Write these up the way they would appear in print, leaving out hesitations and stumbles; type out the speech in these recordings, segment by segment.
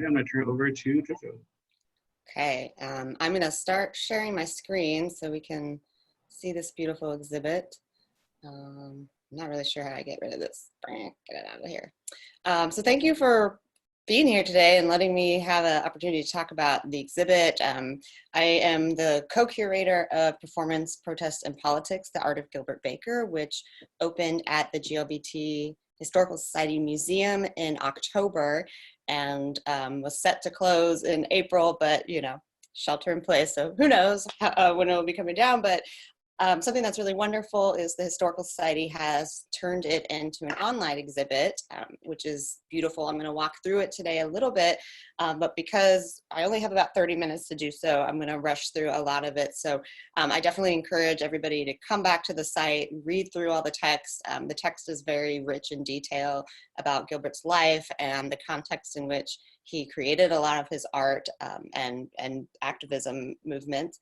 I'm going to turn it over to Jojo. Okay, I'm going to start sharing my screen so we can see this beautiful exhibit. I'm not really sure how I get rid of this. Get it out of here. So thank you for being here today and letting me have an opportunity to talk about the exhibit. I am the co-curator of Performance, Protest, and Politics, The Art of Gilbert Baker, which opened at the GLBT Historical Society Museum in October and was set to close in April, but you know, shelter in place, so who knows when it will be coming down. But something that's really wonderful is the Historical Society has turned it into an online exhibit, which is beautiful. I'm going to walk through it today a little bit, but because I only have about 30 minutes to do so, I'm going to rush through a lot of it. So I definitely encourage everybody to come back to the site, read through all the text. The text is very rich in detail about Gilbert's life and the context in which he created a lot of his art and activism movement.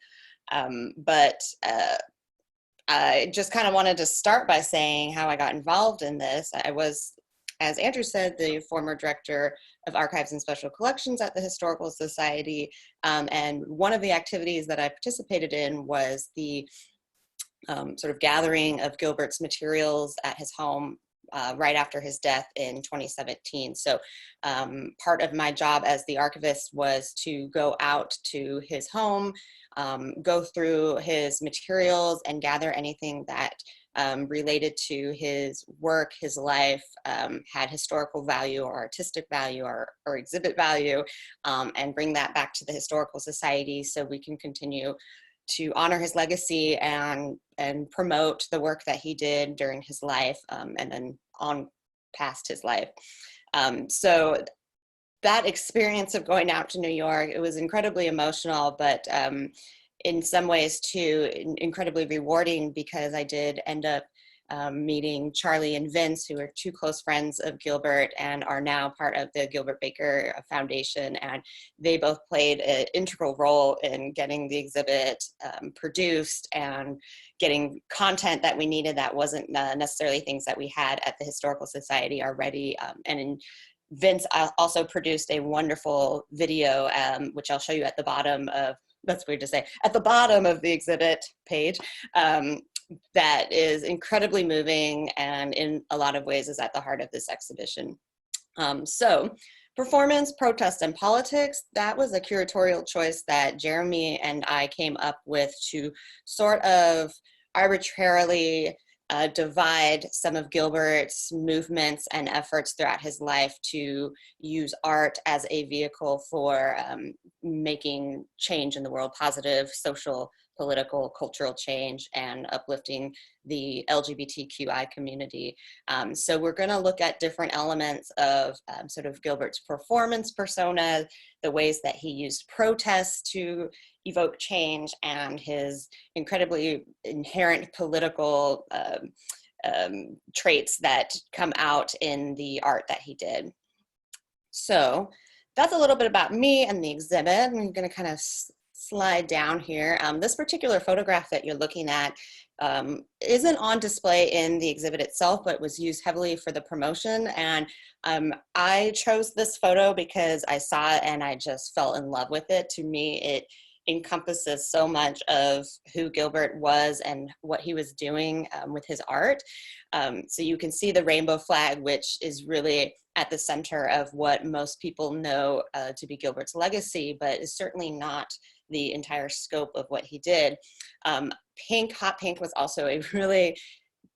I just kind of wanted to start by saying how I got involved in this. I was, as Andrew said, the former director of archives and special collections at the Historical Society. And one of the activities that I participated in was the sort of gathering of Gilbert's materials at his home right after his death in 2017. So part of my job as the archivist was to go out to his home, go through his materials and gather anything that related to his work, his life, had historical value or artistic value or exhibit value, and bring that back to the Historical Society so we can continue to honor his legacy and promote the work that he did during his life and then on past his life. So that experience of going out to New York, it was incredibly emotional, but in some ways too, incredibly rewarding, because I did end up meeting Charlie and Vince, who are two close friends of Gilbert and are now part of the Gilbert Baker Foundation. And they both played an integral role in getting the exhibit produced and getting content that we needed that wasn't necessarily things that we had at the Historical Society already. Vince also produced a wonderful video, which I'll show you at the bottom of, that's weird to say, at the bottom of the exhibit page, that is incredibly moving and in a lot of ways is at the heart of this exhibition. So performance, protest, and politics, that was a curatorial choice that Jeremy and I came up with to sort of arbitrarily divide some of Gilbert's movements and efforts throughout his life to use art as a vehicle for making change in the world, positive social, political, cultural change, and uplifting the LGBTQI community. So we're going to look at different elements of sort of Gilbert's performance persona, the ways that he used protests to evoke change, and his incredibly inherent political traits that come out in the art that he did. So that's a little bit about me and the exhibit. I'm going to kind of slide down here. This particular photograph that you're looking at isn't on display in the exhibit itself, but was used heavily for the promotion. And I chose this photo because I saw it and I just fell in love with it. To me, it encompasses so much of who Gilbert was and what he was doing with his art. So you can see the rainbow flag, which is really at the center of what most people know to be Gilbert's legacy, but is certainly not the entire scope of what he did. Pink, hot pink, was also a really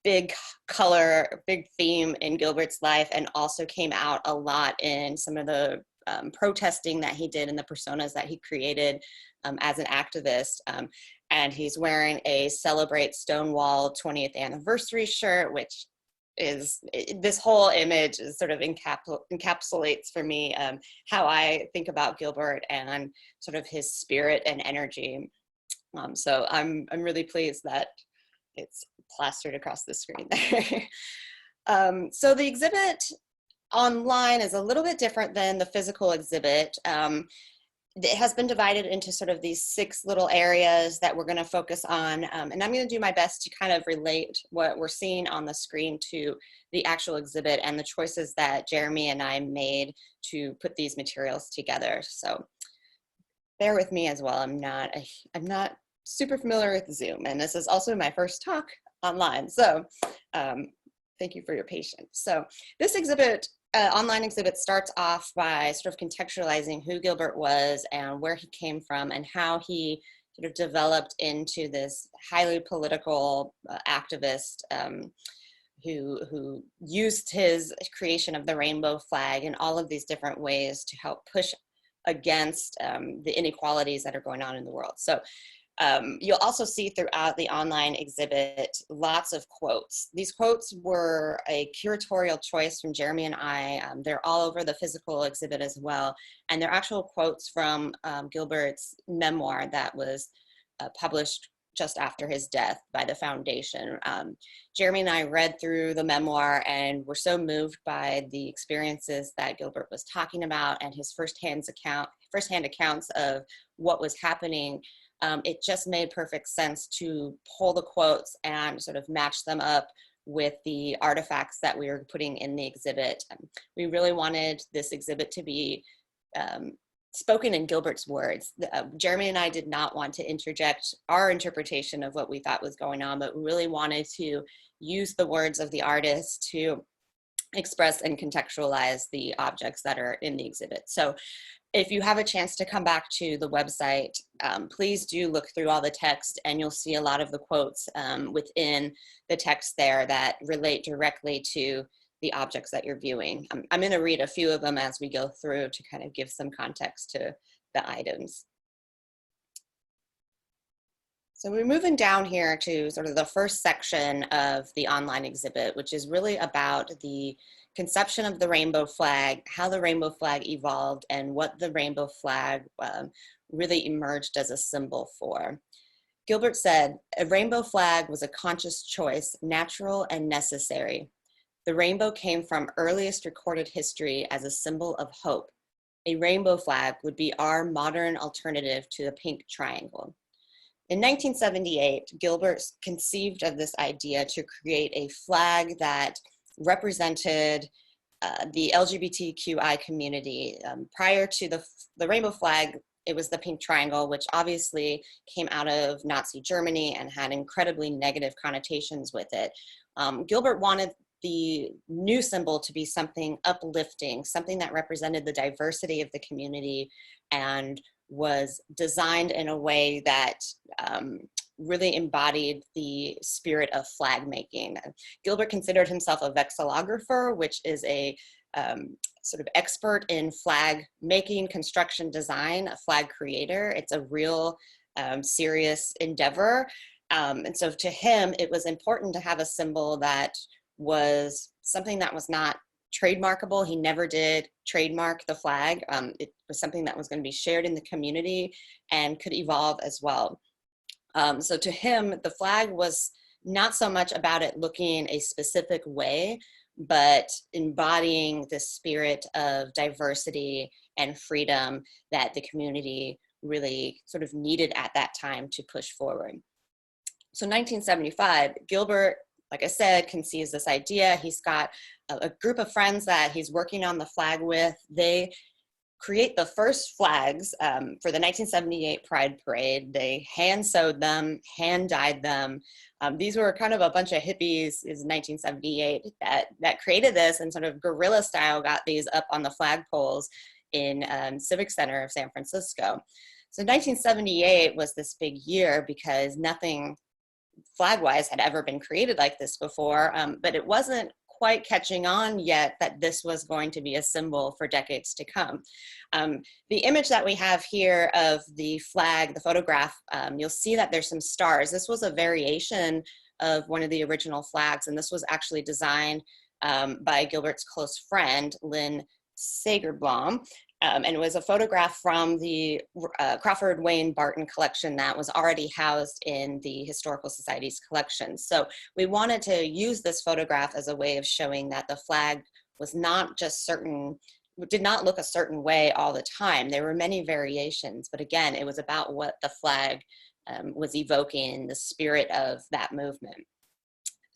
big color, big theme in Gilbert's life, and also came out a lot in some of the protesting that he did and the personas that he created as an activist. And he's wearing a Celebrate Stonewall 20th Anniversary shirt, which is, this whole image is sort of encapsulates for me how I think about Gilbert and sort of his spirit and energy. So I'm really pleased that it's plastered across the screen there. So the exhibit online is a little bit different than the physical exhibit. it has been divided into sort of these 6 little areas that we're going to focus on. And I'm going to do my best to kind of relate what we're seeing on the screen to the actual exhibit and the choices that Jeremy and I made to put these materials together. So bear with me as well. I'm not super familiar with Zoom, and this is also my first talk online. So thank you for your patience. So this exhibit, online exhibit, starts off by sort of contextualizing who Gilbert was and where he came from and how he sort of developed into this highly political activist who used his creation of the rainbow flag in all of these different ways to help push against the inequalities that are going on in the world. So you'll also see throughout the online exhibit lots of quotes. These quotes were a curatorial choice from Jeremy and I. They're all over the physical exhibit as well. And they're actual quotes from Gilbert's memoir that was published just after his death by the foundation. Jeremy and I read through the memoir and were so moved by the experiences that Gilbert was talking about and his firsthand accounts of what was happening. It just made perfect sense to pull the quotes and sort of match them up with the artifacts that we were putting in the exhibit. We really wanted this exhibit to be spoken in Gilbert's words. Jeremy and I did not want to interject our interpretation of what we thought was going on, but we really wanted to use the words of the artist to express and contextualize the objects that are in the exhibit. So if you have a chance to come back to the website, please do look through all the text, and you'll see a lot of the quotes within the text there that relate directly to the objects that you're viewing. I'm going to read a few of them as we go through to kind of give some context to the items. So we're moving down here to sort of the first section of the online exhibit, which is really about the conception of the rainbow flag, how the rainbow flag evolved, and what the rainbow flag really emerged as a symbol for. Gilbert said, "A rainbow flag was a conscious choice, natural and necessary. The rainbow came from earliest recorded history as a symbol of hope. A rainbow flag would be our modern alternative to the pink triangle." In 1978, Gilbert conceived of this idea to create a flag that represented the LGBTQI community. Prior to the rainbow flag, it was the pink triangle, which obviously came out of Nazi Germany and had incredibly negative connotations with it. Gilbert wanted the new symbol to be something uplifting, something that represented the diversity of the community and was designed in a way that really embodied the spirit of flag making. Gilbert considered himself a vexillographer, which is a sort of expert in flag making, construction, design, a flag creator. It's a real serious endeavor. And so to him, it was important to have a symbol that was something that was not trademarkable. He never did trademark the flag. It was something that was going to be shared in the community and could evolve as well. So to him, the flag was not so much about it looking a specific way, but embodying the spirit of diversity and freedom that the community really sort of needed at that time to push forward. So 1975, Gilbert, like I said, conceives this idea. He's got a group of friends that he's working on the flag with. They create the first flags for the 1978 Pride Parade. They hand sewed them, hand dyed them. These were kind of a bunch of hippies in 1978 that created this and sort of guerrilla style got these up on the flagpoles in Civic Center of San Francisco. So 1978 was this big year because nothing flag-wise had ever been created like this before, but it wasn't quite catching on yet that this was going to be a symbol for decades to come. The image that we have here of the flag, the photograph, you'll see that there's some stars. This was a variation of one of the original flags, and this was actually designed by Gilbert's close friend, Lynn Sagerblom. And it was a photograph from the Crawford Wayne Barton collection that was already housed in the Historical Society's collection. So we wanted to use this photograph as a way of showing that the flag was not just certain did not look a certain way all the time. There were many variations, but again, it was about what the flag was evoking, the spirit of that movement.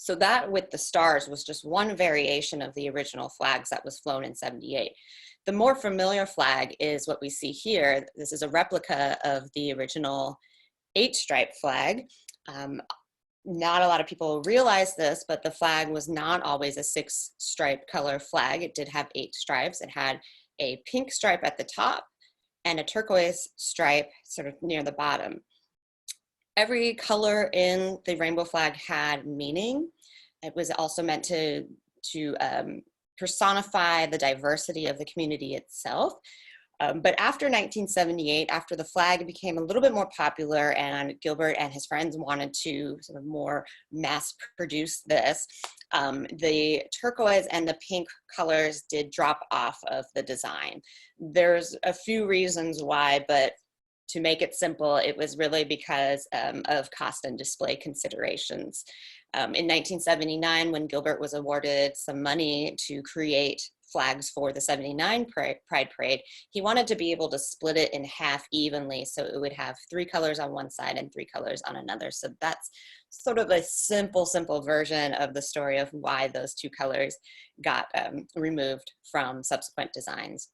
So that with the stars was just one variation of the original flags that was flown in '78. The more familiar flag is what we see here. This is a replica of the original 8-stripe flag. Not a lot of people realize this, but the flag was not always a 6-stripe color flag. It did have 8 stripes. It had a pink stripe at the top and a turquoise stripe sort of near the bottom. Every color in the rainbow flag had meaning. It was also meant to personify the diversity of the community itself. But after 1978, after the flag became a little bit more popular and Gilbert and his friends wanted to sort of more mass produce this, the turquoise and the pink colors did drop off of the design. There's a few reasons why, but to make it simple, it was really because of cost and display considerations. In 1979, when Gilbert was awarded some money to create flags for the '79 Pride Parade, he wanted to be able to split it in half evenly, so it would have 3 colors on one side and 3 colors on another. So that's sort of a simple version of the story of why those 2 colors got removed from subsequent designs.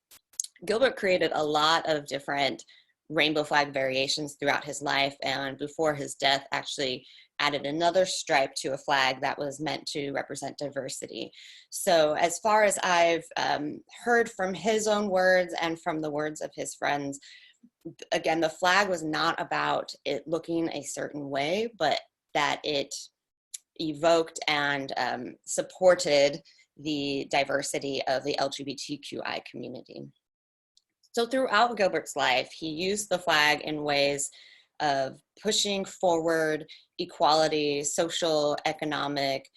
Gilbert created a lot of different rainbow flag variations throughout his life, and before his death actually added another stripe to a flag that was meant to represent diversity. So as far as I've heard from his own words and from the words of his friends, again, the flag was not about it looking a certain way, but that it evoked and supported the diversity of the LGBTQI community. So throughout Gilbert's life, he used the flag in ways of pushing forward equality, social, economic,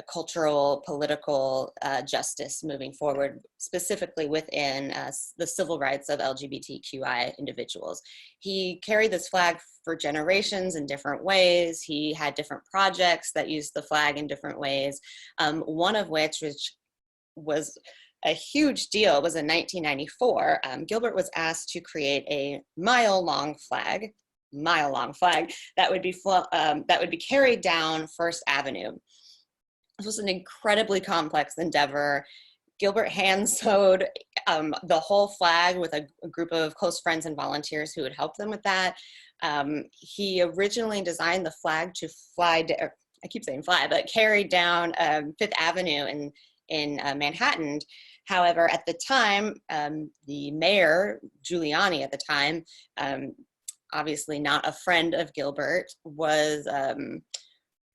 cultural, political justice moving forward, specifically within the civil rights of LGBTQI individuals. He carried this flag for generations in different ways. He had different projects that used the flag in different ways, one of which was a huge deal was in 1994. Gilbert was asked to create a mile-long flag that would be carried down First Avenue. This was an incredibly complex endeavor. Gilbert hand-sewed the whole flag with a group of close friends and volunteers who would help them with that. He originally designed the flag to I keep saying fly, but carry down Fifth Avenue in Manhattan. However, at the time, the mayor, Giuliani at the time, obviously not a friend of Gilbert, was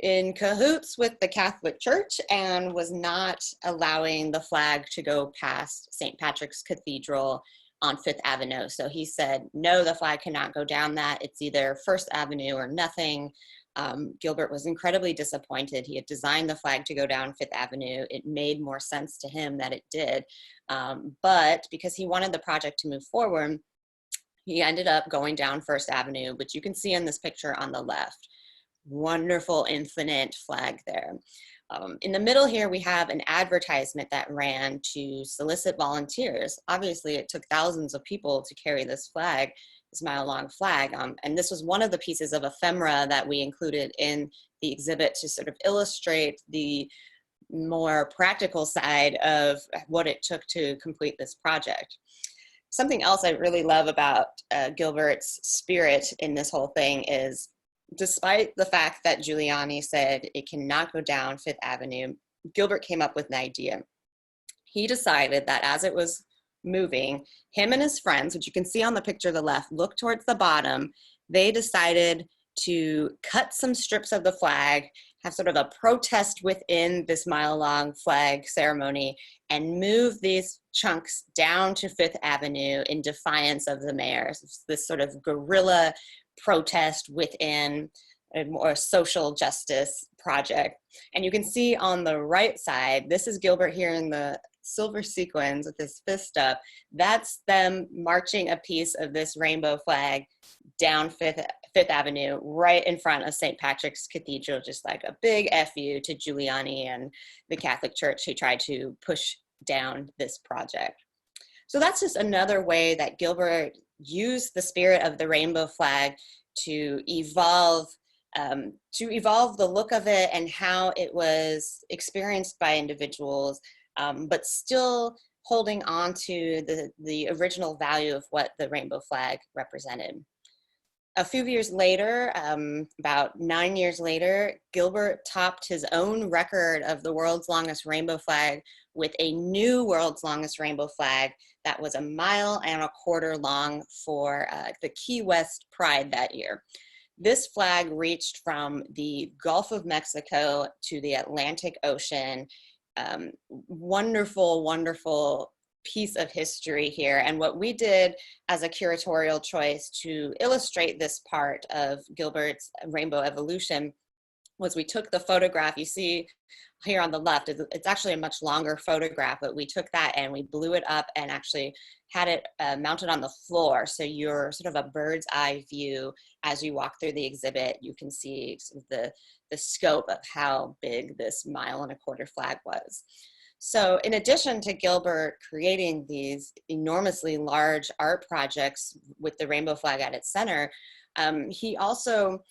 in cahoots with the Catholic Church and was not allowing the flag to go past St. Patrick's Cathedral on Fifth Avenue. So he said, no, the flag cannot go down that. It's either First Avenue or nothing. Gilbert was incredibly disappointed. He had designed the flag to go down Fifth Avenue. It made more sense to him that it did. But because he wanted the project to move forward, he ended up going down First Avenue, which you can see in this picture on the left. Wonderful infinite flag there. In the middle here, we have an advertisement that ran to solicit volunteers. Obviously, it took thousands of people to carry this flag, this mile-long flag. And this was one of the pieces of ephemera that we included in the exhibit to sort of illustrate the more practical side of what it took to complete this project. Something else I really love about Gilbert's spirit in this whole thing is, despite the fact that Giuliani said it cannot go down Fifth Avenue, Gilbert came up with an idea. He decided that as it was moving, him and his friends, which you can see on the picture to the left, look towards the bottom, they decided to cut some strips of the flag, have sort of a protest within this mile-long flag ceremony, and move these chunks down to Fifth Avenue in defiance of the mayor. It's this sort of guerrilla protest within a more social justice project. And you can see on the right side, this is Gilbert here in the silver sequins with his fist up. That's them marching a piece of this rainbow flag down Fifth Avenue right in front of St. Patrick's Cathedral, just like a big FU to Giuliani and the Catholic Church who tried to push down this project. So that's just another way that Gilbert used the spirit of the rainbow flag to evolve the look of it and how it was experienced by individuals, but still holding on to the original value of what the rainbow flag represented. A few years later, about 9 years later, Gilbert topped his own record of the world's longest rainbow flag with a new world's longest rainbow flag that was 1.25 miles long for the Key West Pride that year. This flag reached from the Gulf of Mexico to the Atlantic Ocean. Wonderful, wonderful piece of history here. And what we did as a curatorial choice to illustrate this part of Gilbert's rainbow evolution was we took the photograph you see here on the left. It's actually a much longer photograph, but we took that and we blew it up and actually had it mounted on the floor. So you're sort of a bird's eye view as you walk through the exhibit. You can see sort of the scope of how big this 1.25 mile flag was. So in addition to Gilbert creating these enormously large art projects with the rainbow flag at its center, he also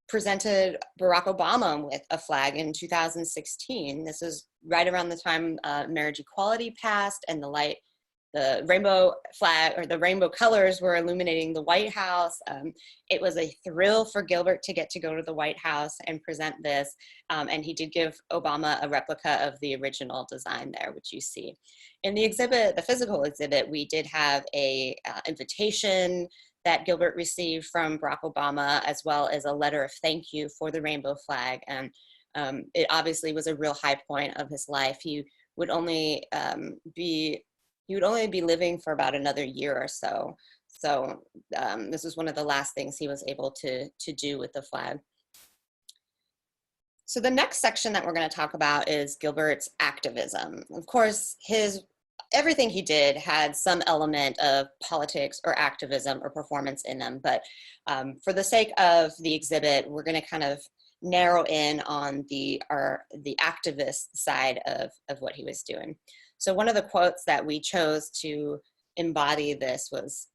presented Barack Obama with a flag in 2016. This is right around the time marriage equality passed and the rainbow flag, or the rainbow colors, were illuminating the White House. It was a thrill for Gilbert to get to go to the White House and present this. And he did give Obama a replica of the original design there, which you see. In the exhibit, the physical exhibit, we did have a invitation that Gilbert received from Barack Obama, as well as a letter of thank you for the rainbow flag. And it obviously was a real high point of his life. He would only be living for about another year or so. So this was one of the last things he was able to do with the flag. So the next section that we're going to talk about is Gilbert's activism. Of course, everything he did had some element of politics or activism or performance in them. But for the sake of the exhibit, we're going to kind of narrow in on the activist side of what he was doing. So one of the quotes that we chose to embody this was,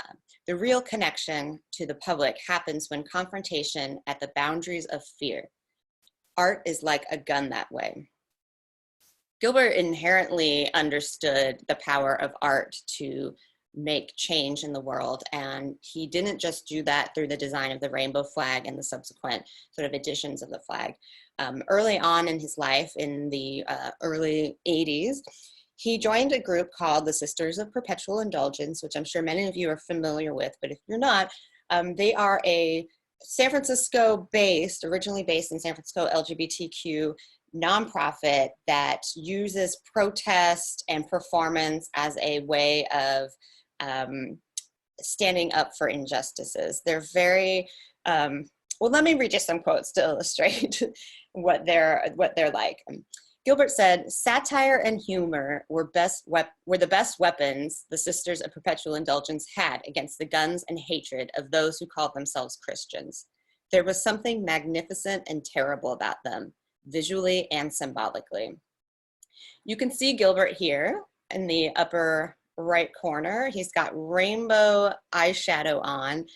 "The real connection to the public happens when confrontation at the boundaries of fear. Art is like a gun that way." Gilbert inherently understood the power of art to make change in the world, and he didn't just do that through the design of the rainbow flag and the subsequent sort of editions of the flag. Early on in his life, in the early 80s, he joined a group called the Sisters of Perpetual Indulgence, which I'm sure many of you are familiar with, but if you're not, they are a San Francisco-based, originally based in San Francisco, LGBTQ nonprofit that uses protest and performance as a way of standing up for injustices. They're very, well, let me read you some quotes to illustrate what they're like. Gilbert said, "Satire and humor were the best weapons the Sisters of Perpetual Indulgence had against the guns and hatred of those who called themselves Christians. There was something magnificent and terrible about them, visually and symbolically." You can see Gilbert here in the upper right corner. He's got rainbow eyeshadow on.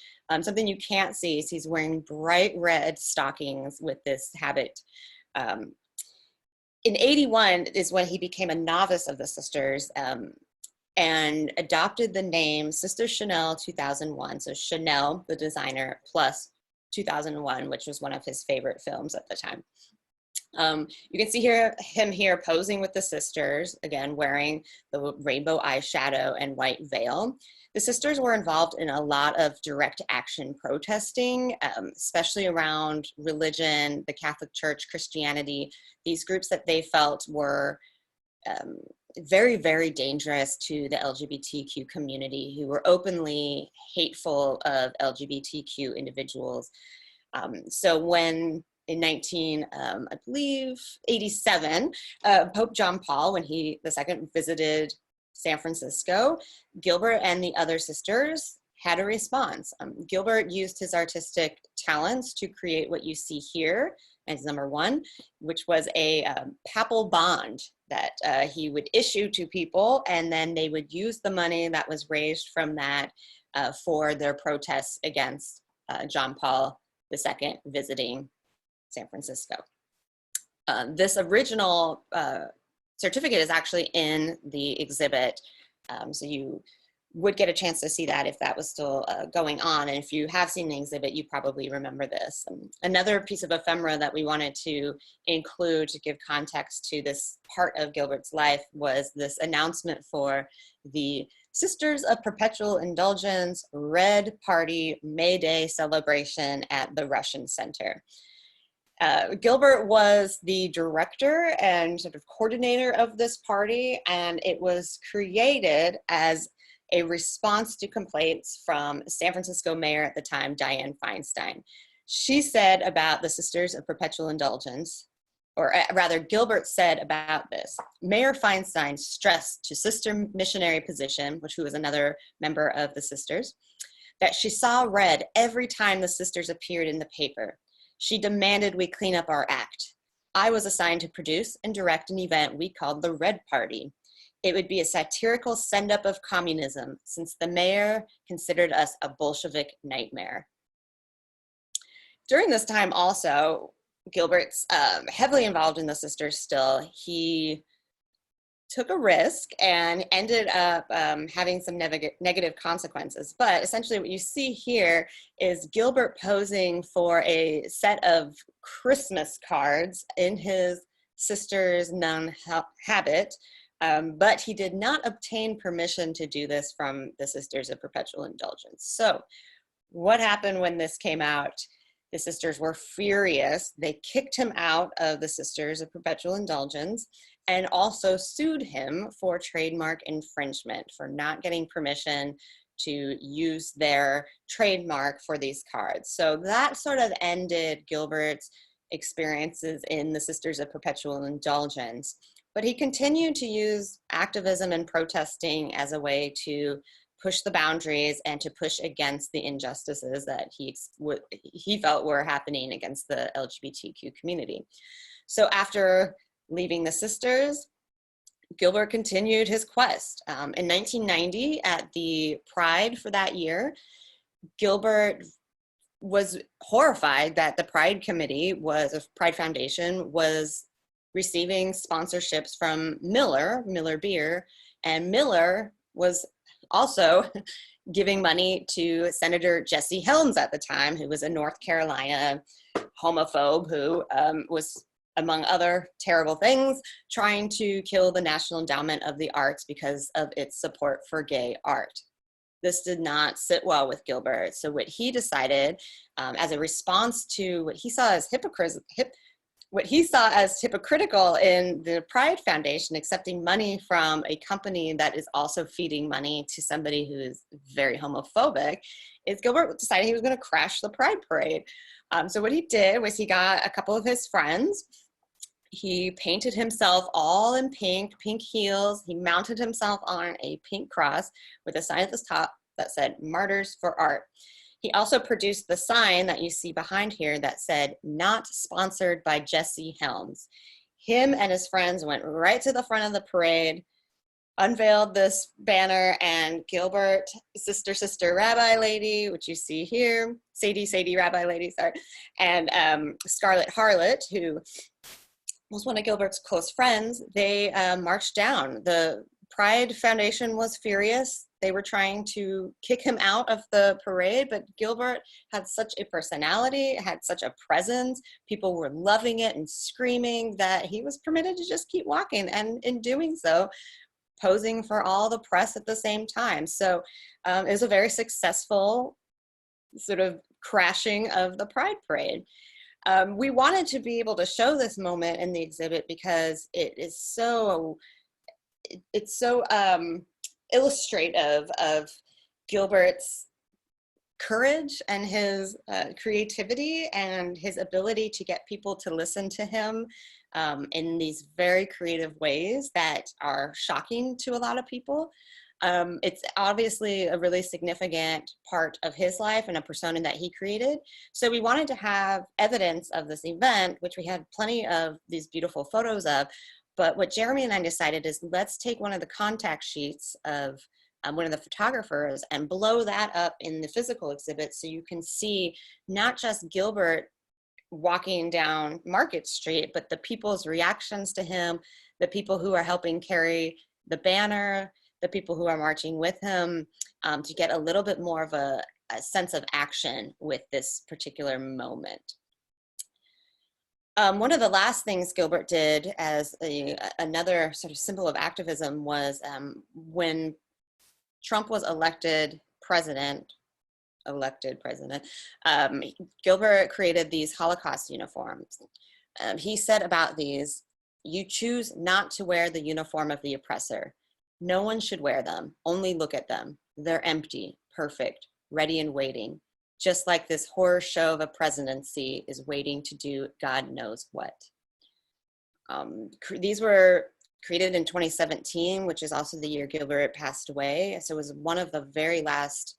Something you can't see is he's wearing bright red stockings with this habit. In 81 is when he became a novice of the Sisters and adopted the name Sister Chanel 2001. So Chanel, the designer, plus 2001, which was one of his favorite films at the time. You can see him here posing with the sisters, again, wearing the rainbow eyeshadow and white veil. The sisters were involved in a lot of direct action protesting, especially around religion, the Catholic Church, Christianity, these groups that they felt were very, very dangerous to the LGBTQ community, who were openly hateful of LGBTQ individuals. So when in I believe 87, Pope John Paul, when he II visited San Francisco, Gilbert and the other sisters had a response. Gilbert used his artistic talents to create what you see here as number one, which was a papal bond that he would issue to people, and then they would use the money that was raised from that for their protests against John Paul II visiting San Francisco. This original certificate is actually in the exhibit, so you would get a chance to see that if that was still going on. And if you have seen the exhibit, you probably remember this. Another piece of ephemera that we wanted to include to give context to this part of Gilbert's life was this announcement for the Sisters of Perpetual Indulgence Red Party May Day celebration at the Russian Center. Gilbert was the director and sort of coordinator of this party, and it was created as a response to complaints from San Francisco mayor at the time, Dianne Feinstein. She said about the Sisters of Perpetual Indulgence, or rather Gilbert said about this, Mayor Feinstein stressed to Sister Missionary Position, who was another member of the Sisters, that she saw red every time the Sisters appeared in the paper. She demanded we clean up our act. I was assigned to produce and direct an event we called the Red Party. It would be a satirical send-up of communism, since the mayor considered us a Bolshevik nightmare. During this time also, Gilbert's heavily involved in the Sisters still. He took a risk and ended up having some negative consequences. But essentially what you see here is Gilbert posing for a set of Christmas cards in his Sisters nun habit, but he did not obtain permission to do this from the Sisters of Perpetual Indulgence. So what happened when this came out? The Sisters were furious. They kicked him out of the Sisters of Perpetual Indulgence and also sued him for trademark infringement for not getting permission to use their trademark for these cards. So that sort of ended Gilbert's experiences in the Sisters of Perpetual Indulgence. But he continued to use activism and protesting as a way to push the boundaries and to push against the injustices that he felt were happening against the LGBTQ community. So after leaving the Sisters, Gilbert continued his quest. In 1990, at the Pride for that year, Gilbert was horrified that the Pride Committee Pride Foundation was receiving sponsorships from Miller Beer, and Miller was also giving money to Senator Jesse Helms at the time, who was a North Carolina homophobe who was, among other terrible things, trying to kill the National Endowment of the Arts because of its support for gay art. This did not sit well with Gilbert. So what he decided, as a response to what he saw as hypocritical in the Pride Foundation, accepting money from a company that is also feeding money to somebody who is very homophobic, is Gilbert decided he was going to crash the Pride Parade. So what he did was he got a couple of his friends. He painted himself all in pink heels. He mounted himself on a pink cross with a sign at the top that said "Martyrs for Art." He also produced the sign that you see behind here that said, "Not sponsored by Jesse Helms." Him and his friends went right to the front of the parade, unveiled this banner, and Gilbert, Sister Rabbi Lady, which you see here, Sadie Rabbi Lady, sorry, and Scarlet Harlot, who was one of Gilbert's close friends, they marched down. The Pride Foundation was furious. They were trying to kick him out of the parade, but Gilbert had such a personality, had such a presence. People were loving it and screaming that he was permitted to just keep walking, and in doing so, posing for all the press at the same time. So it was a very successful sort of crashing of the Pride Parade. We wanted to be able to show this moment in the exhibit because it's so illustrative of Gilbert's courage and his creativity and his ability to get people to listen to him in these very creative ways that are shocking to a lot of people. It's obviously a really significant part of his life and a persona that he created. So we wanted to have evidence of this event, which we had plenty of these beautiful photos of, But what Jeremy and I decided is, let's take one of the contact sheets of one of the photographers and blow that up in the physical exhibit, so you can see not just Gilbert walking down Market Street, but the people's reactions to him, the people who are helping carry the banner, the people who are marching with him, to get a little bit more of a sense of action with this particular moment. One of the last things Gilbert did as another sort of symbol of activism was when Trump was elected president, Gilbert created these Holocaust uniforms. He said about these, "You choose not to wear the uniform of the oppressor. No one should wear them. Only look at them. They're empty, perfect, ready and waiting. Just like this horror show of a presidency is waiting to do God knows what." These were created in 2017, which is also the year Gilbert passed away. So it was one of the very last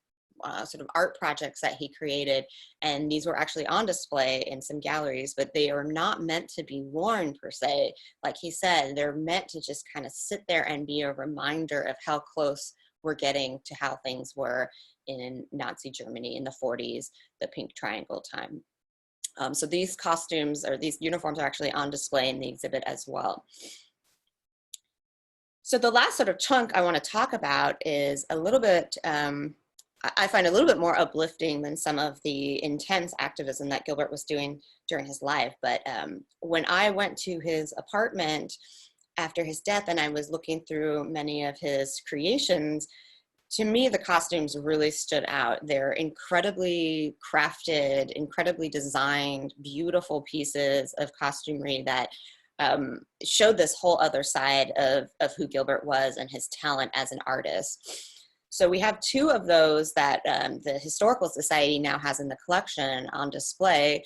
sort of art projects that he created. And these were actually on display in some galleries, but they are not meant to be worn per se. Like he said, they're meant to just kind of sit there and be a reminder of how close we're getting to how things were in Nazi Germany in the 40s, the Pink Triangle time. So these costumes, or these uniforms, are actually on display in the exhibit as well. So the last sort of chunk I want to talk about is a little bit, I find a little bit more uplifting than some of the intense activism that Gilbert was doing during his life. But when I went to his apartment after his death and I was looking through many of his creations, to me, the costumes really stood out. They're incredibly crafted, incredibly designed, beautiful pieces of costumery that showed this whole other side of who Gilbert was and his talent as an artist. So we have two of those that the Historical Society now has in the collection on display,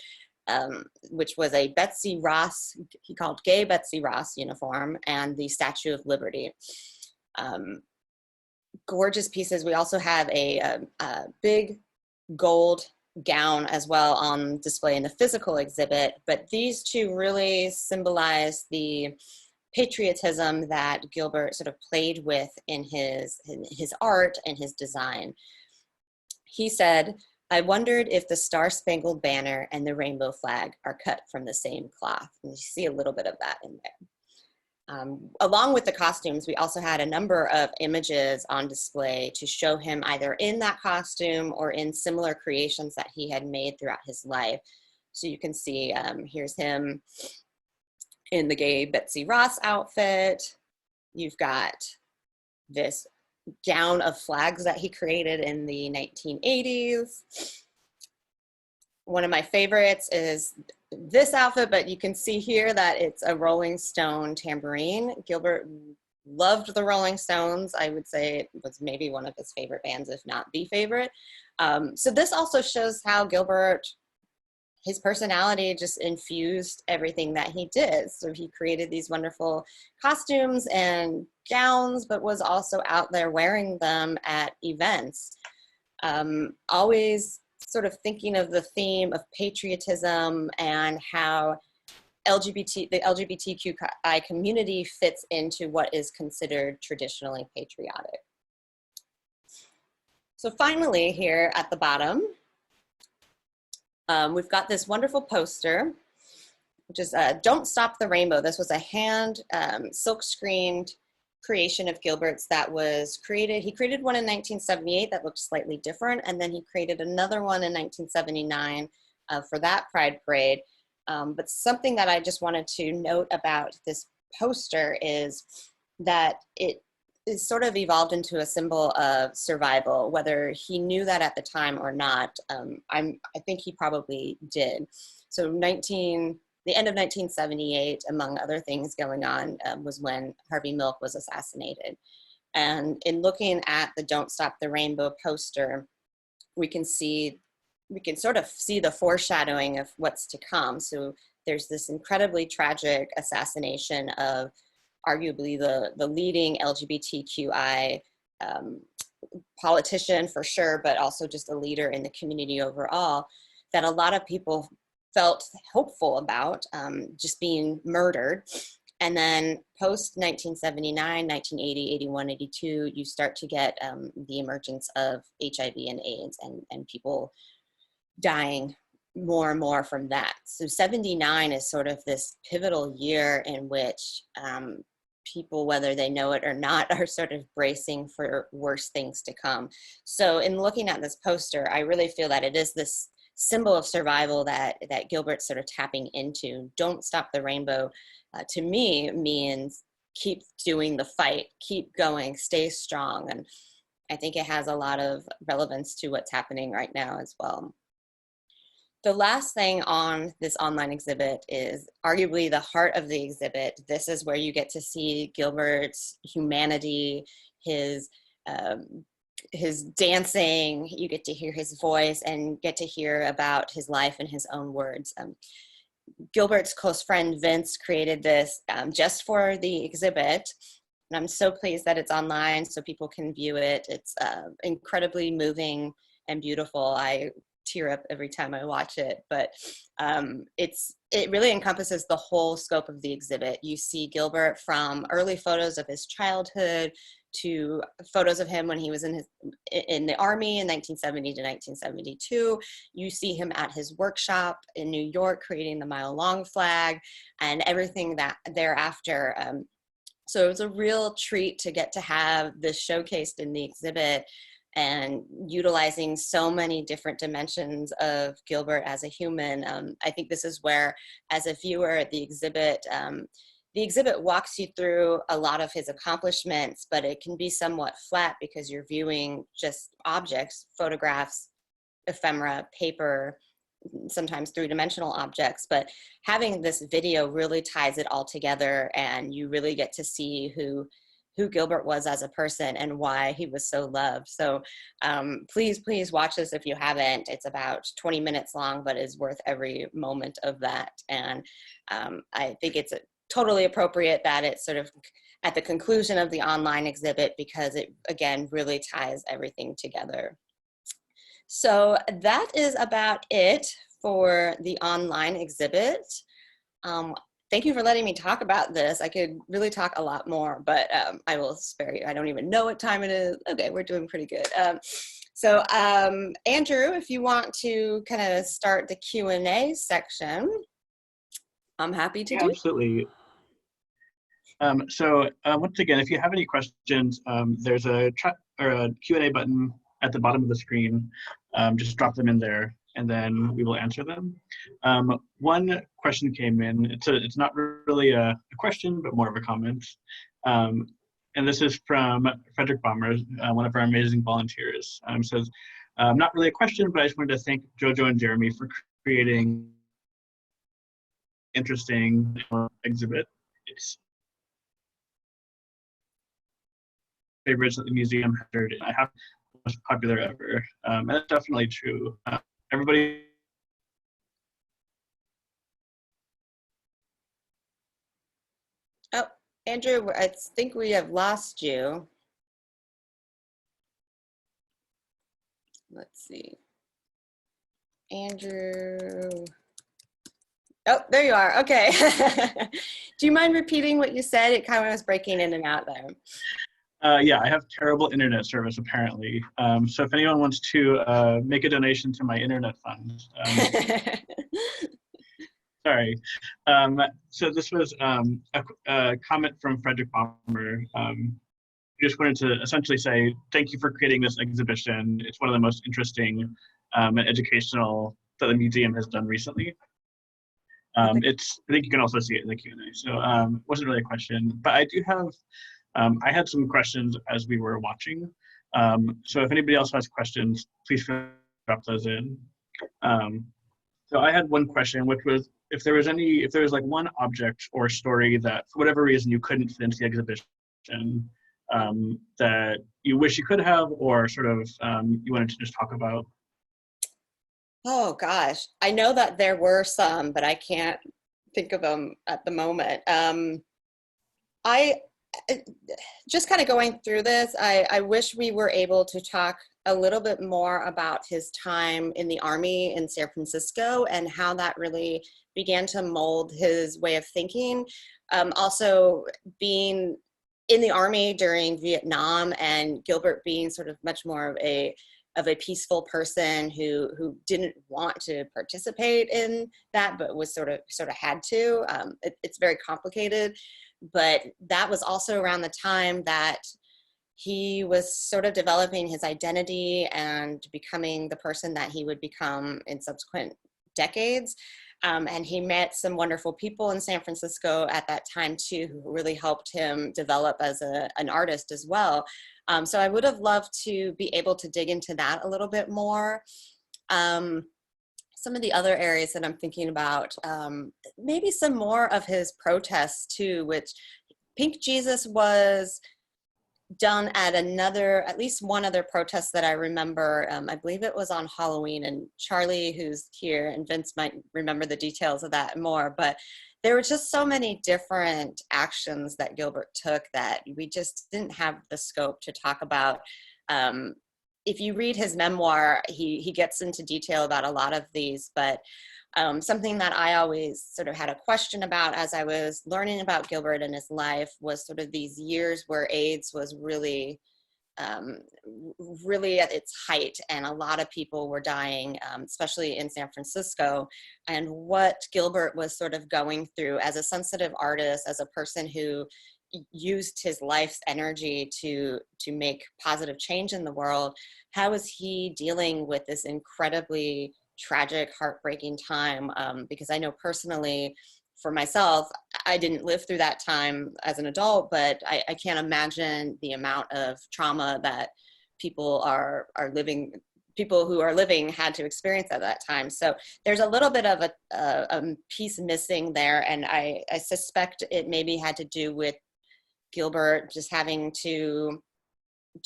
which was a Betsy Ross, he called Gay Betsy Ross uniform, and the Statue of Liberty. Gorgeous pieces. We also have a big gold gown as well on display in the physical exhibit, but these two really symbolize the patriotism that Gilbert sort of played with in his art and his design. He said, "I wondered if the Star-Spangled Banner and the rainbow flag are cut from the same cloth." And you see a little bit of that in there. Along with the costumes, we also had a number of images on display to show him either in that costume or in similar creations that he had made throughout his life. So you can see, here's him in the Gay Betsy Ross outfit. You've got this gown of flags that he created in the 1980s. One of my favorites is this outfit, but you can see here that it's a Rolling Stone tambourine. Gilbert loved the Rolling Stones. I would say it was maybe one of his favorite bands, if not the favorite. So this also shows how Gilbert, his personality just infused everything that he did. So he created these wonderful costumes and gowns, but was also out there wearing them at events. Always sort of thinking of the theme of patriotism and how the LGBTQI community fits into what is considered traditionally patriotic. So finally, here at the bottom, we've got this wonderful poster, which is "Don't Stop the Rainbow." This was a hand silk-screened creation of Gilbert's that was created. He created one in 1978 that looked slightly different, and then he created another one in 1979 for that Pride Parade. But something that I just wanted to note about this poster is that it is sort of evolved into a symbol of survival, whether he knew that at the time or not. I think he probably did. So the end of 1978, among other things going on, was when Harvey Milk was assassinated. And in looking at the "Don't Stop the Rainbow" poster, we can sort of see the foreshadowing of what's to come. So there's this incredibly tragic assassination of arguably the leading LGBTQI politician for sure, but also just a leader in the community overall, that a lot of people felt hopeful about, just being murdered. And then post 1979, 1980, 81, 82, you start to get the emergence of HIV and AIDS and people dying more and more from that. So 79 is sort of this pivotal year in which people, whether they know it or not, are sort of bracing for worse things to come. So in looking at this poster, I really feel that it is this symbol of survival that Gilbert's sort of tapping into. Don't stop the rainbow, to me, means keep doing the fight, keep going, stay strong. And I think it has a lot of relevance to what's happening right now as well. The last thing on this online exhibit is arguably the heart of the exhibit. This is where you get to see Gilbert's humanity, his dancing, you get to hear his voice and get to hear about his life in his own words. Gilbert's close friend Vince created this just for the exhibit. And I'm so pleased that it's online so people can view it. It's incredibly moving and beautiful. I tear up every time I watch it, but it really encompasses the whole scope of the exhibit. You see Gilbert from early photos of his childhood to photos of him when he was in the Army in 1970 to 1972. You see him at his workshop in New York creating the mile-long flag and everything that thereafter. So it was a real treat to get to have this showcased in the exhibit and utilizing so many different dimensions of Gilbert as a human. I think this is where, as a viewer, the exhibit walks you through a lot of his accomplishments, but it can be somewhat flat because you're viewing just objects, photographs, ephemera, paper, sometimes three-dimensional objects, but having this video really ties it all together and you really get to see who Gilbert was as a person and why he was so loved. So please watch this if you haven't. It's about 20 minutes long, but is worth every moment of that. And I think it's totally appropriate that it's sort of at the conclusion of the online exhibit because it, again, really ties everything together. So that is about it for the online exhibit. Thank you for letting me talk about this. I could really talk a lot more, but I will spare you. I don't even know what time it is. Okay, we're doing pretty good. So Andrew, if you want to kind of start the Q&A section, I'm happy to do. Absolutely. So once again, if you have any questions, there's a Q&A button at the bottom of the screen. Just drop them in there, and then we will answer them. One question came in. It's not really a question, but more of a comment. And this is from Frederick Bomber, one of our amazing volunteers. Says, not really a question, but I just wanted to thank Jojo and Jeremy for creating interesting exhibit. It's favorites that the museum has heard. I have the most popular ever, and that's definitely true. Everybody. Oh, Andrew, I think we have lost you. Let's see. Andrew. Oh, there you are. Okay. Do you mind repeating what you said? It kind of was breaking in and out there. Yeah, I have terrible internet service apparently. So if anyone wants to make a donation to my internet fund, sorry. So this was a comment from Frederick Bomber. Just wanted to essentially say thank you for creating this exhibition. It's one of the most interesting and educational that the museum has done recently. I think you can also see it in the Q&A. So it wasn't really a question, but I do have. I had some questions as we were watching. So if anybody else has questions, please drop those in. So I had one question, which was if there was like one object or story that for whatever reason you couldn't fit into the exhibition that you wish you could have, or sort of you wanted to just talk about. Oh gosh, I know that there were some, but I can't think of them at the moment. I just kind of going through this, I wish we were able to talk a little bit more about his time in the Army in San Francisco and how that really began to mold his way of thinking. Also being in the Army during Vietnam, and Gilbert being sort of much more of a peaceful person who didn't want to participate in that, but was sort of had to. It's very complicated, but that was also around the time that he was sort of developing his identity and becoming the person that he would become in subsequent decades. And he met some wonderful people in San Francisco at that time too, who really helped him develop as an artist as well. So I would have loved to be able to dig into that a little bit more. Some of the other areas that I'm thinking about, maybe some more of his protests too, which Pink Jesus was done at at least one other protest that I remember. I believe it was on Halloween, and Charlie, who's here, and Vince might remember the details of that more, but there were just so many different actions that Gilbert took that we just didn't have the scope to talk about. If you read his memoir, he gets into detail about a lot of these, but something that I always sort of had a question about as I was learning about Gilbert and his life was sort of these years where AIDS was really, really at its height, and a lot of people were dying, especially in San Francisco, and what Gilbert was sort of going through as a sensitive artist, as a person who used his life's energy to make positive change in the world. How was he dealing with this incredibly tragic, heartbreaking time? Because I know personally for myself, I didn't live through that time as an adult, but I can't imagine the amount of trauma that people who are living had to experience at that time. So there's a little bit of a piece missing there, and I suspect it maybe had to do with Gilbert just having to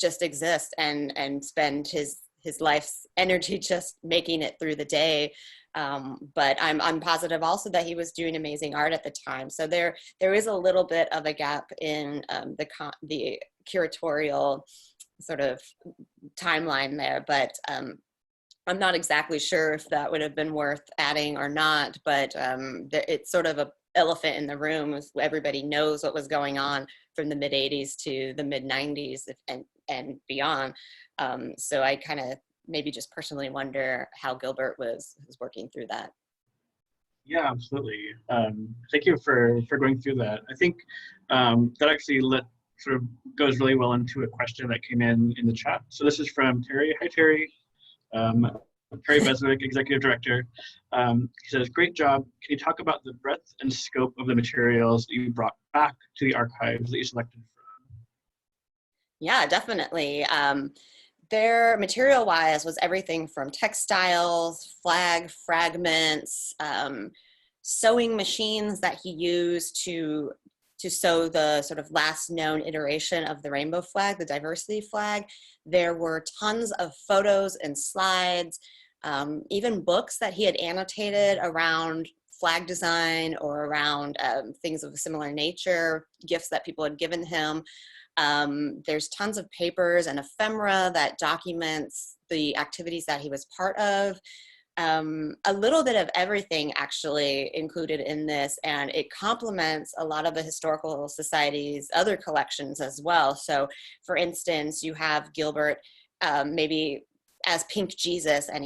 just exist and spend his life's energy just making it through the day. But I'm positive also that he was doing amazing art at the time. So there is a little bit of a gap in the curatorial sort of timeline there, but I'm not exactly sure if that would have been worth adding or not, but it's sort of a elephant in the room. Everybody knows what was going on from the mid 80s to the mid 90s and beyond. So I kind of maybe just personally wonder how Gilbert was working through that. Yeah, absolutely. Thank you for going through that. I think that actually sort of goes really well into a question that came in the chat. So this is from Terry. Hi, Terry. Terry Beswick, Executive Director. He says, great job. Can you talk about the breadth and scope of the materials that you brought back to the archives that you selected from? Yeah, definitely. Their material-wise was everything from textiles, flag fragments, sewing machines that he used to sew the sort of last known iteration of the rainbow flag, the diversity flag. There were tons of photos and slides, even books that he had annotated around flag design or around things of a similar nature, gifts that people had given him. There's tons of papers and ephemera that documents the activities that he was part of. A little bit of everything actually included in this, and it complements a lot of the Historical Society's other collections as well. So for instance, you have Gilbert maybe as Pink Jesus, and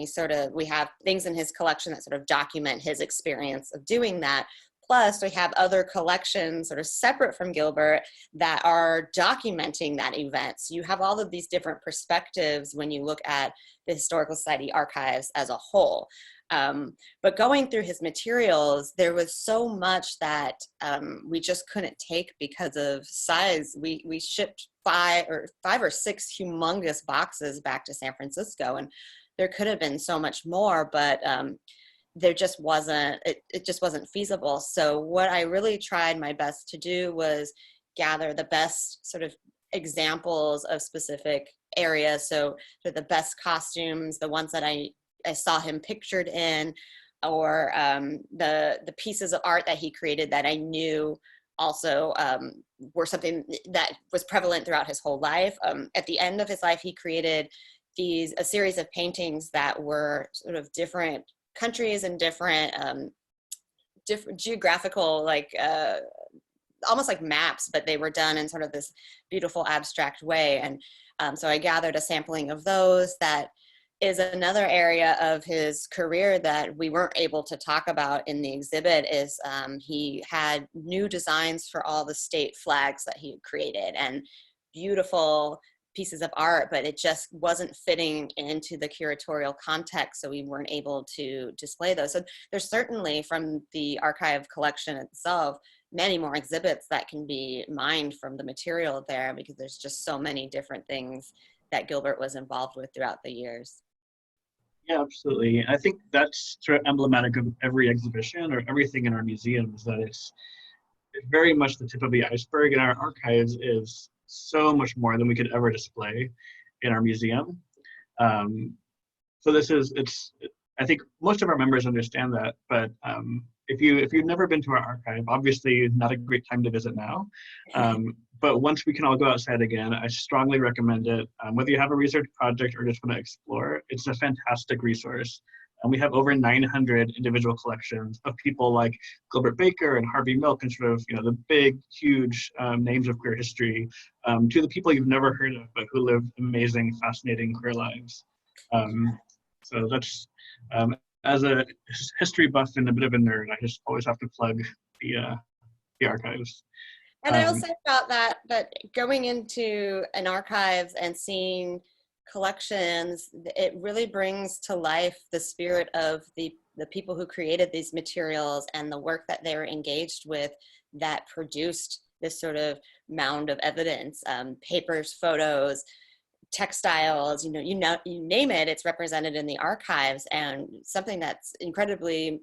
we have things in his collection that sort of document his experience of doing that. Plus, we have other collections sort of separate from Gilbert that are documenting that event. So you have all of these different perspectives when you look at the Historical Society archives as a whole. But going through his materials, there was so much that we just couldn't take because of size. We shipped five or six humongous boxes back to San Francisco, and there could have been so much more, but there just wasn't, it just wasn't feasible. So what I really tried my best to do was gather the best sort of examples of specific areas. So the best costumes, the ones that I saw him pictured in, or the pieces of art that he created that I knew also were something that was prevalent throughout his whole life. At the end of his life, he created a series of paintings that were sort of different countries and different geographical, like almost like maps, but they were done in sort of this beautiful abstract way. And so I gathered a sampling of those. That is another area of his career that we weren't able to talk about in the exhibit. Is he had new designs for all the state flags that he had created, and beautiful pieces of art, but it just wasn't fitting into the curatorial context, so we weren't able to display those. So there's certainly, from the archive collection itself, many more exhibits that can be mined from the material there, because there's just so many different things that Gilbert was involved with throughout the years. Yeah, absolutely. I think that's sort of emblematic of every exhibition or everything in our museums, that it's very much the tip of the iceberg, and our archives is so much more than we could ever display in our museum. So I think most of our members understand that, but if you've never been to our archive, obviously not a great time to visit now. But once we can all go outside again, I strongly recommend it. Whether you have a research project or just want to explore, it's a fantastic resource. And we have over 900 individual collections of people like Gilbert Baker and Harvey Milk, and sort of, the big, huge names of queer history, to the people you've never heard of, but who live amazing, fascinating queer lives. So that's, as a history buff and a bit of a nerd, I just always have to plug the archives. And I will say about that going into an archives and seeing collections, it really brings to life the spirit of the people who created these materials and the work that they were engaged with that produced this sort of mound of evidence, papers, photos, textiles, you name it, it's represented in the archives. And something that's incredibly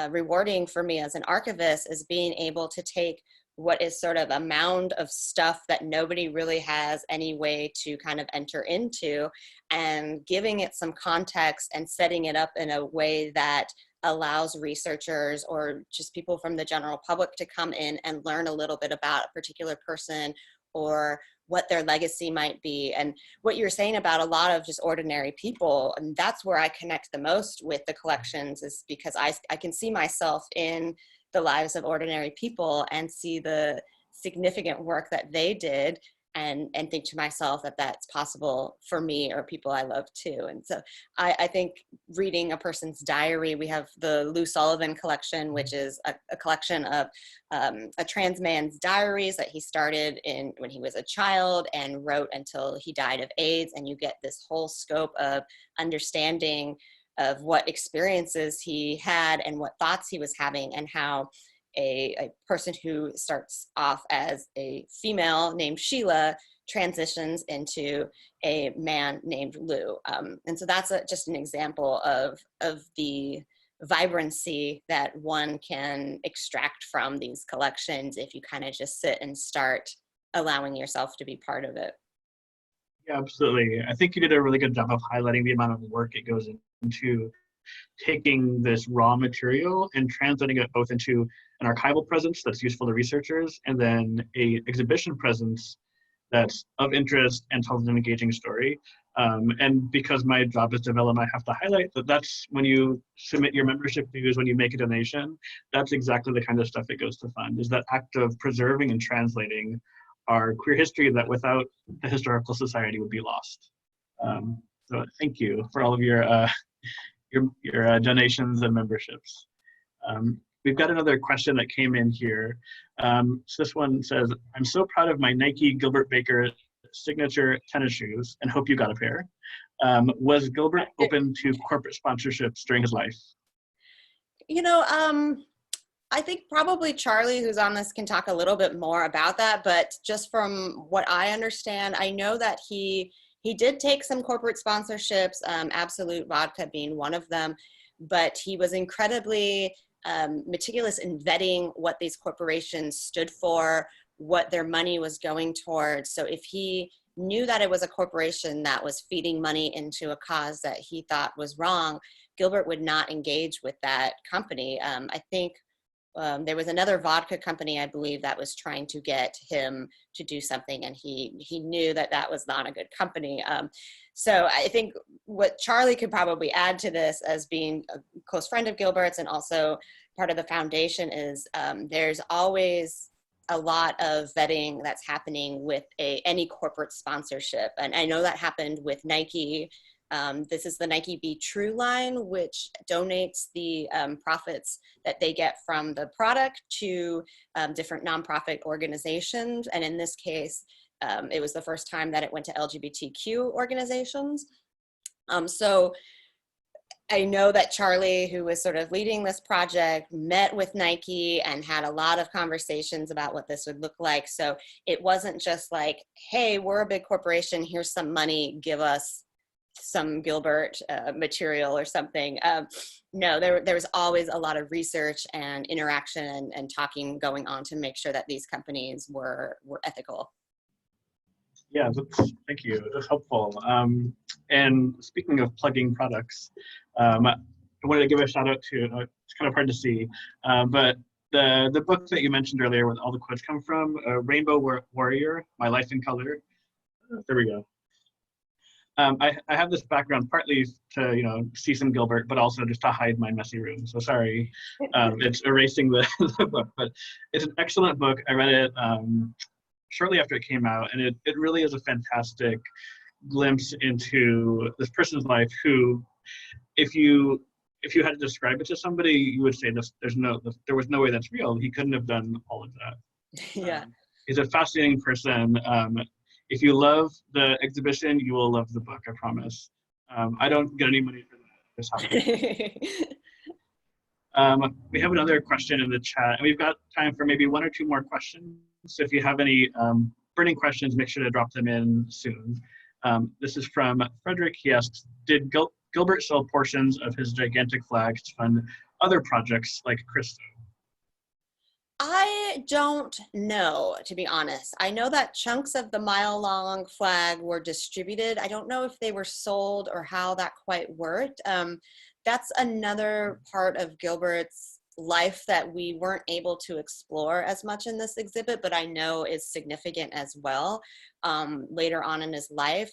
rewarding for me as an archivist is being able to take what is sort of a mound of stuff that nobody really has any way to kind of enter into, and giving it some context and setting it up in a way that allows researchers or just people from the general public to come in and learn a little bit about a particular person or what their legacy might be. And what you're saying about a lot of just ordinary people, and that's where I connect the most with the collections, is because I can see myself in the lives of ordinary people and see the significant work that they did, and think to myself that that's possible for me or people I love too. And so I think reading a person's diary, we have the Lou Sullivan collection, which is a collection of a trans man's diaries that he started when he was a child and wrote until he died of AIDS. And you get this whole scope of understanding of what experiences he had and what thoughts he was having, and how a person who starts off as a female named Sheila transitions into a man named Lou. And so that's just an example of the vibrancy that one can extract from these collections if you kind of just sit and start allowing yourself to be part of it. Yeah, absolutely. I think you did a really good job of highlighting the amount of work it goes into taking this raw material and translating it both into an archival presence that's useful to researchers, and then a exhibition presence that's of interest and tells an engaging story. And because my job is developed, I have to highlight that that's when you submit your membership dues, when you make a donation, that's exactly the kind of stuff that goes to fund, is that act of preserving and translating our queer history that without the Historical Society would be lost. So thank you for all of your donations and memberships. We've got another question that came in here. So this one says, I'm so proud of my Nike Gilbert Baker signature tennis shoes and hope you got a pair. Was Gilbert open to corporate sponsorships during his life? I think probably Charlie, who's on this, can talk a little bit more about that, but just from what I understand, I know that he did take some corporate sponsorships, Absolute Vodka being one of them, but he was incredibly meticulous in vetting what these corporations stood for, what their money was going towards. So if he knew that it was a corporation that was feeding money into a cause that he thought was wrong, Gilbert would not engage with that company. I think there was another vodka company, I believe, that was trying to get him to do something, and he knew that that was not a good company. So I think what Charlie could probably add to this, as being a close friend of Gilbert's and also part of the foundation, is there's always a lot of vetting that's happening with any corporate sponsorship. And I know that happened with Nike. This is the Nike Be True line, which donates the profits that they get from the product to different nonprofit organizations. And in this case, it was the first time that it went to LGBTQ organizations. So I know that Charlie, who was sort of leading this project, met with Nike and had a lot of conversations about what this would look like. So it wasn't just like, hey, we're a big corporation, here's some money, give us some Gilbert material or something. No, there was always a lot of research and interaction and talking going on to make sure that these companies were ethical. Yeah, thank you. That's helpful. And speaking of plugging products, I wanted to give a shout out to, it's kind of hard to see, but the book that you mentioned earlier, where all the quotes come from, Rainbow Warrior, My Life in Color. There we go. I have this background partly to see some Gilbert, but also just to hide my messy room. So sorry, it's erasing the book, but it's an excellent book. I read it shortly after it came out, and it really is a fantastic glimpse into this person's life who, if you had to describe it to somebody, you would say there was no way that's real. He couldn't have done all of that. Yeah. He's a fascinating person. If you love the exhibition, you will love the book, I promise. I don't get any money for that. We have another question in the chat, and we've got time for maybe one or two more questions. So if you have any burning questions, make sure to drop them in soon. This is from Frederick. He asks, did Gilbert sell portions of his gigantic flags to fund other projects like Christo? I don't know, to be honest. I know that chunks of the mile-long flag were distributed. I don't know if they were sold or how that quite worked. That's another part of Gilbert's life that we weren't able to explore as much in this exhibit, but I know is significant as well later on in his life.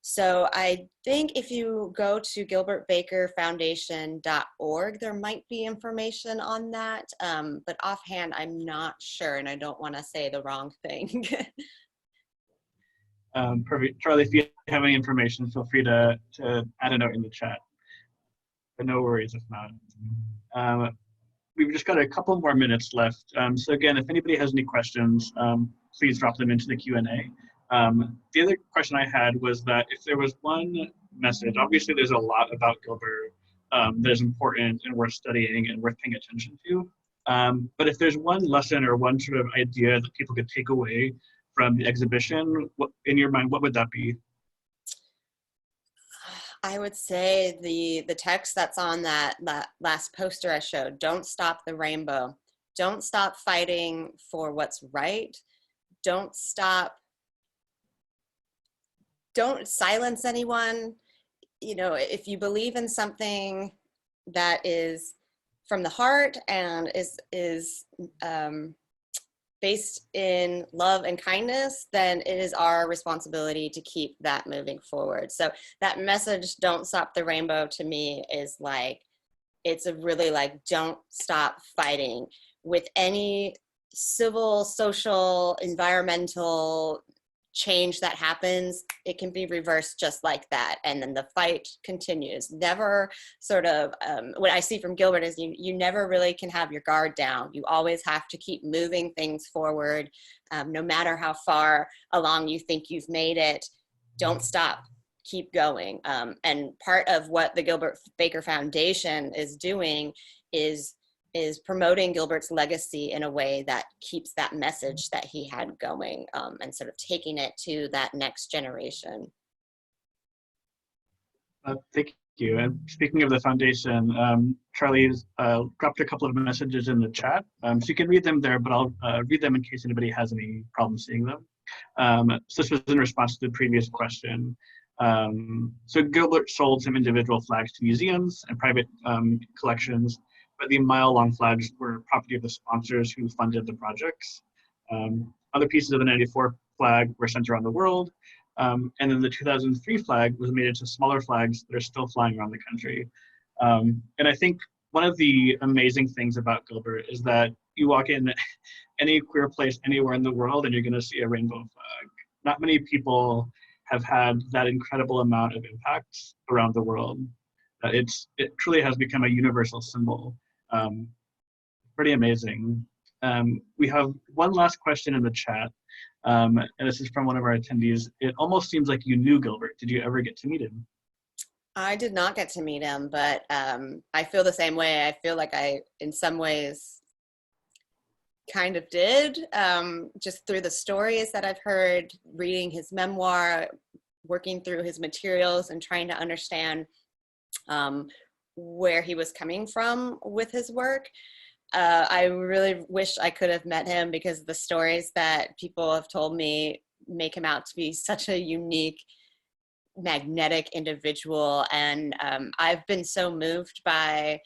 So I think if you go to gilbertbakerfoundation.org, there might be information on that, but offhand, I'm not sure, and I don't want to say the wrong thing. Perfect. Charlie, if you have any information, feel free to add a note in the chat. But no worries if not. We've just got a couple more minutes left. So again, if anybody has any questions, please drop them into the Q&A. The other question I had was that if there was one message, obviously there's a lot about Gilbert that is important and worth studying and worth paying attention to. But if there's one lesson or one sort of idea that people could take away from the exhibition, in your mind, what would that be? I would say the text that's on that last poster I showed, don't stop the rainbow. Don't stop fighting for what's right. Don't silence anyone. If you believe in something that is from the heart and is based in love and kindness, then it is our responsibility to keep that moving forward. So that message, don't stop the rainbow, to me is like, it's a really like, don't stop fighting with any civil, social, environmental change that happens. It can be reversed just like that, and then the fight continues. Never sort of what I see from Gilbert is you never really can have your guard down. You always have to keep moving things forward, no matter how far along you think you've made it. Don't stop, keep going. And part of what the Gilbert Baker Foundation is doing is promoting Gilbert's legacy in a way that keeps that message that he had going, and sort of taking it to that next generation. Thank you. And speaking of the foundation, Charlie's dropped a couple of messages in the chat. So you can read them there, but I'll read them in case anybody has any problem seeing them. So this was in response to the previous question. So Gilbert sold some individual flags to museums and private collections, but the mile-long flags were property of the sponsors who funded the projects. Other pieces of the 94 flag were sent around the world, and then the 2003 flag was made into smaller flags that are still flying around the country. And I think one of the amazing things about Gilbert is that you walk in any queer place anywhere in the world and you're going to see a rainbow flag. Not many people have had that incredible amount of impact around the world. It truly has become a universal symbol. Pretty amazing. We have one last question in the chat, and this is from one of our attendees. It almost seems like you knew Gilbert. Did you ever get to meet him? I did not get to meet him, but I feel the same way. I feel like I, in some ways, kind of did, just through the stories that I've heard, reading his memoir, working through his materials and trying to understand where he was coming from with his work. I really wish I could have met him because the stories that people have told me make him out to be such a unique, magnetic individual. And I've been so moved by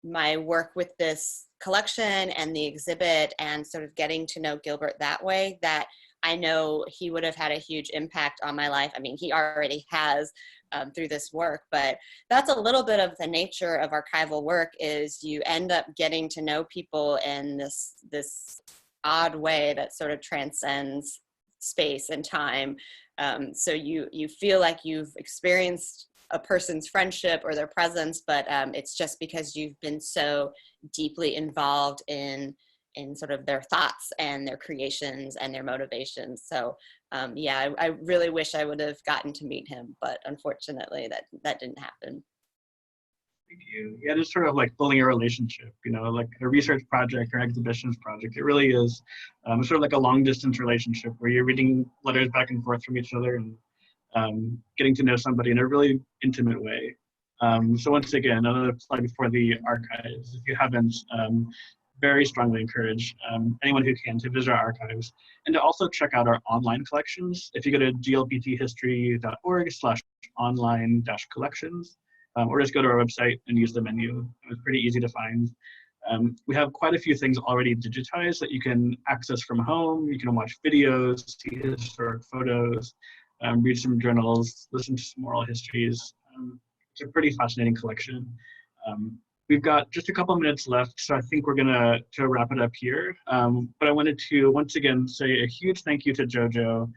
my work with this collection and the exhibit and sort of getting to know Gilbert that way that I know he would have had a huge impact on my life. I mean, he already has through this work, but that's a little bit of the nature of archival work, is you end up getting to know people in this odd way that sort of transcends space and time. So you feel like you've experienced a person's friendship or their presence, but it's just because you've been so deeply involved in sort of their thoughts and their creations and their motivations. So yeah, I really wish I would have gotten to meet him, but unfortunately that didn't happen. Thank you. Yeah, just sort of like building a relationship, you know, like a research project or exhibitions project. It really is sort of like a long distance relationship where you're reading letters back and forth from each other and getting to know somebody in a really intimate way. So once again, another plug for the archives. If you haven't, very strongly encourage anyone who can to visit our archives and to also check out our online collections. If you go to glbthistory.org/online-collections, or just go to our website and use the menu. It's pretty easy to find. We have quite a few things already digitized that you can access from home. You can watch videos, see historic photos, read some journals, listen to some oral histories. It's a pretty fascinating collection. We've got just a couple minutes left, so I think we're gonna wrap it up here. But I wanted to once again say a huge thank you to JoJo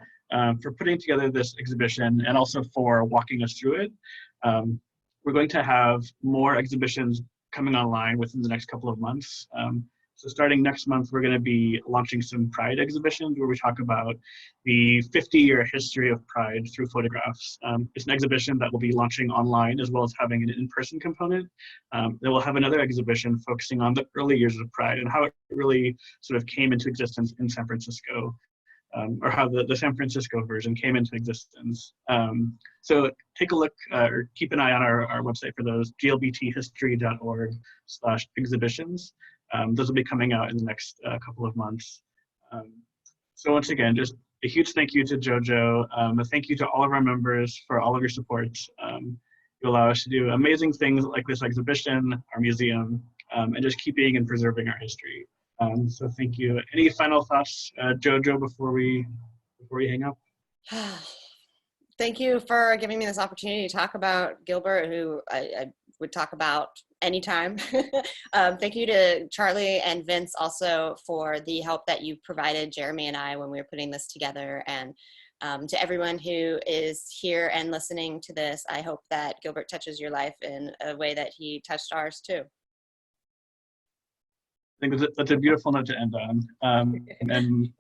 for putting together this exhibition and also for walking us through it. We're going to have more exhibitions coming online within the next couple of months. So starting next month, we're going to be launching some Pride exhibitions where we talk about the 50-year history of Pride through photographs. It's an exhibition that will be launching online as well as having an in-person component. Then we'll have another exhibition focusing on the early years of Pride and how it really sort of came into existence in San Francisco. Or how the San Francisco version came into existence. So take a look or keep an eye on our website for those, glbthistory.org/exhibitions. Those will be coming out in the next couple of months. So once again, just a huge thank you to JoJo. A thank you to all of our members for all of your support. You allow us to do amazing things like this exhibition, our museum, and just keeping and preserving our history. So thank you. Any final thoughts, JoJo, before we hang up? Thank you for giving me this opportunity to talk about Gilbert, who I would talk about anytime. Thank you to Charlie and Vince also for the help that you provided Jeremy and I when we were putting this together. And to everyone who is here and listening to this, I hope that Gilbert touches your life in a way that he touched ours too. I think that's a beautiful note to end on. And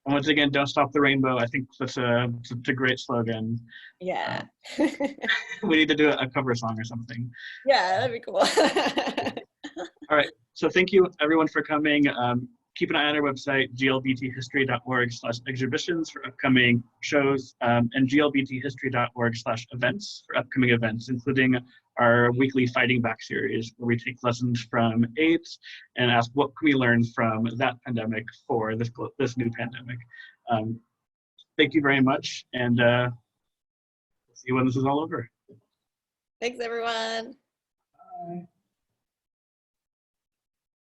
once again, don't stop the rainbow. I think that's a great slogan. Yeah. We need to do a cover song or something. Yeah, that'd be cool. All right. So thank you everyone for coming. Keep an eye on our website, glbthistory.org/exhibitions for upcoming shows, and glbthistory.org/events for upcoming events, including our weekly Fighting Back series, where we take lessons from AIDS and ask what can we learn from that pandemic for this new pandemic. Thank you very much, and we'll see you when this is all over. Thanks, everyone. Bye.